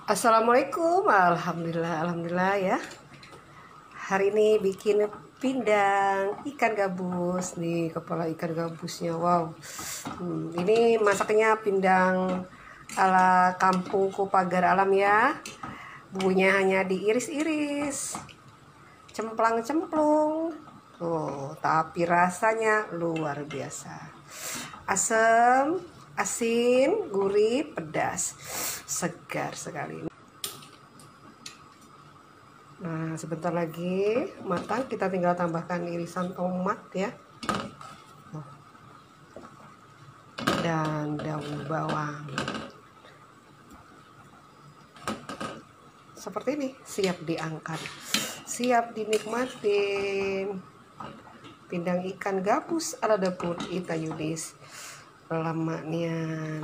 Assalamualaikum, alhamdulillah ya. Hari ini bikin pindang ikan gabus nih, kepala ikan gabusnya. Wow. Ini masaknya pindang ala kampungku pagar alam ya. Bumbunya hanya diiris-iris, cemplang-cemplung. Tuh, tapi rasanya luar biasa. Asam, asin, gurih, pedas, segar sekali. Nah, sebentar lagi matang, kita tinggal tambahkan irisan tomat ya, dan daun bawang. Seperti ini, siap diangkat, siap dinikmatin. Pindang ikan gabus ala dapur Ita Yudis. Lemaknya